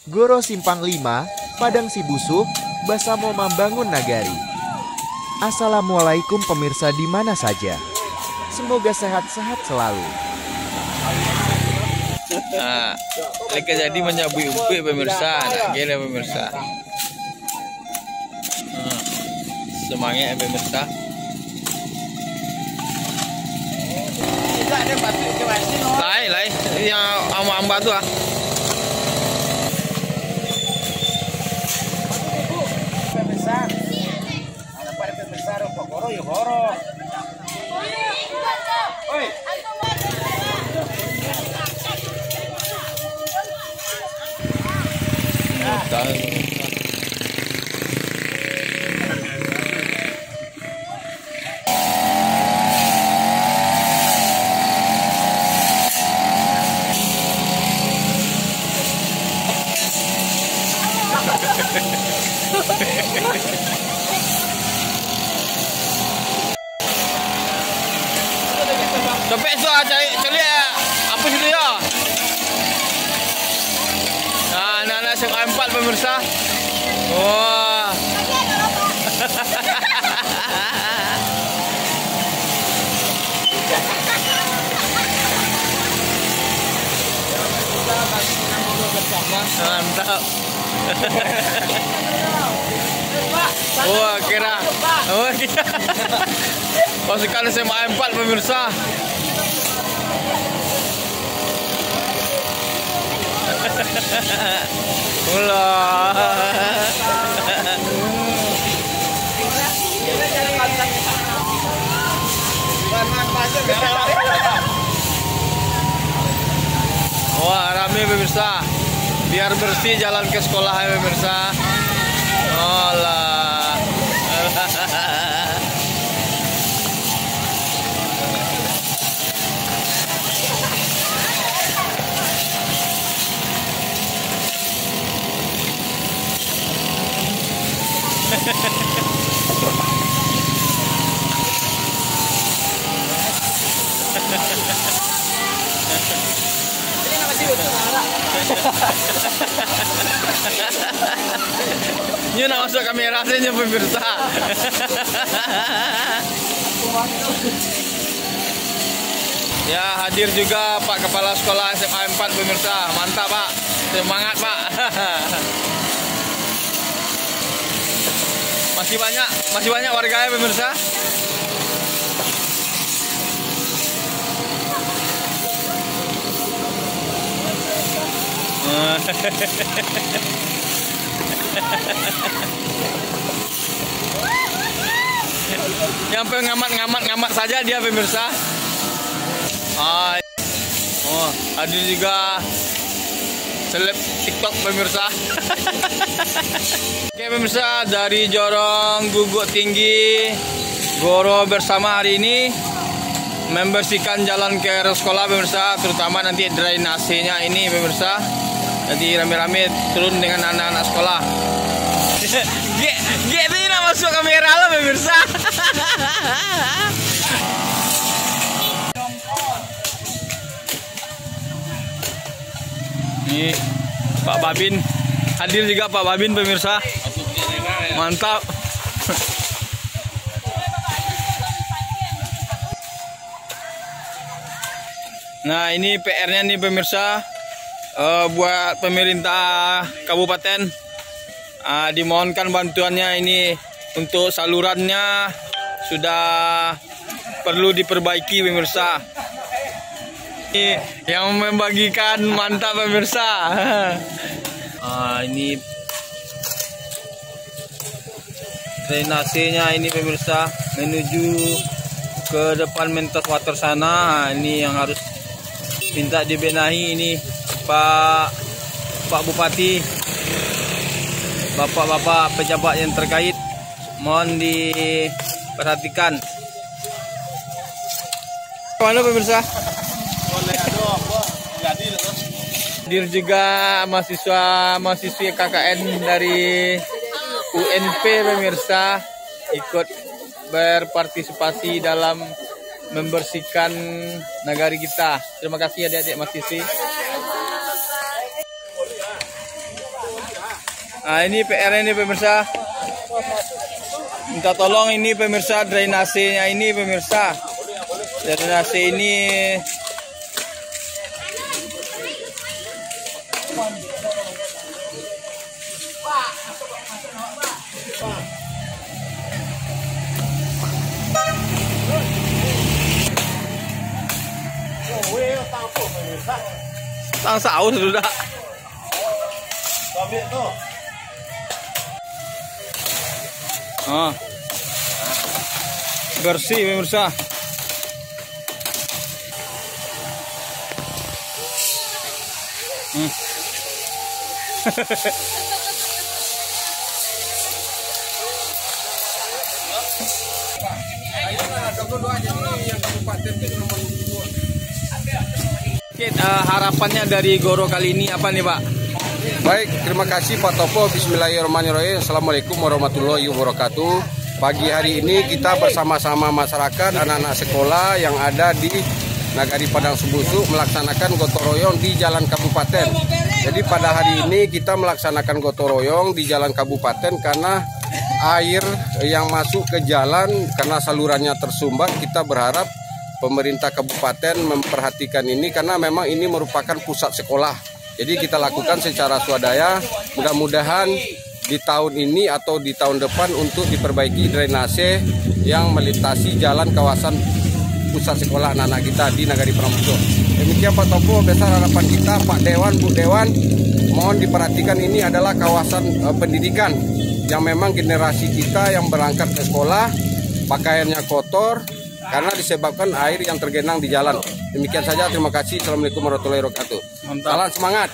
Goro Simpang 5, Padang Sibusuk, Basamo membangun nagari. Assalamualaikum pemirsa di mana saja. Semoga sehat-sehat selalu. Nah, leka jadi menyabui umpik pemirsa, nak gila pemirsa. Semangat pemirsa. Lai, yang amba tu ah. Pemirsa, ada pada pemirsa rokok goro ya goro. Oi. Sampai so cari apa sih dia? Nah, anak-anak SMA 4 pemirsa. Wah. Mantap. Wah, kira. Oh, kira. Pasukan SMA 4 pemirsa. Ulah. Wah, rame pemirsa. Biar bersih jalan ke sekolah ya pemirsa. Olah. Ini nak masuk kamera saja pemirsa. Ya, hadir juga Pak Kepala Sekolah SMA 4 pemirsa. Mantap Pak, semangat Pak. Masih banyak warganya pemirsa. Yang pengamat saja dia pemirsa. Oh, ada juga seleb TikTok pemirsa. Oke pemirsa, dari Jorong Guguk Tinggi Goro bersama hari ini membersihkan jalan ke sekolah pemirsa, terutama nanti drainasenya ini pemirsa. Jadi rame-rame turun dengan anak-anak sekolah. Gitu nak masuk kamera lah pemirsa. Ini Pak Babin, hadir juga Pak Babin pemirsa. Mantap. Nah, ini PR-nya nih pemirsa. Buat pemerintah kabupaten, dimohonkan bantuannya ini untuk salurannya sudah perlu diperbaiki pemirsa. Ini yang membagikan mantap pemirsa. Ini drainasenya ini pemirsa menuju ke depan Mentos Water sana. Ini yang harus minta dibenahi ini Pak Bupati, bapak-bapak pejabat yang terkait, mohon diperhatikan. Mana pemirsa? Hadir juga mahasiswi KKN dari UNP pemirsa, ikut berpartisipasi dalam membersihkan nagari kita. Terima kasih adik-adik mahasiswi. Nah, ini PR ini pemirsa. Minta tolong ini pemirsa, drainasenya ini pemirsa. Drainase ini tang saus sudah. Bersih pemirsa. Harapannya dari Goro kali ini apa nih, Pak? Baik, terima kasih Pak Topo. Bismillahirrahmanirrahim. Assalamualaikum warahmatullahi wabarakatuh. Pagi hari ini kita bersama-sama masyarakat, anak-anak sekolah yang ada di Nagari Padang Sebusuk melaksanakan gotong royong di Jalan Kabupaten. Jadi pada hari ini kita melaksanakan gotong royong di Jalan Kabupaten karena air yang masuk ke jalan karena salurannya tersumbat. Kita berharap pemerintah kabupaten memperhatikan ini karena memang ini merupakan pusat sekolah. Jadi kita lakukan secara swadaya. Mudah-mudahan di tahun ini atau di tahun depan untuk diperbaiki drainase yang melintasi jalan kawasan pusat sekolah anak-anak kita di Nagari Padang Sebusuk. Demikian Pak Topo, besar harapan kita Pak Dewan, Bu Dewan, mohon diperhatikan ini adalah kawasan pendidikan yang memang generasi kita yang berangkat ke sekolah pakaiannya kotor karena disebabkan air yang tergenang di jalan. Demikian saja, terima kasih. Assalamualaikum warahmatullahi wabarakatuh. Salam semangat.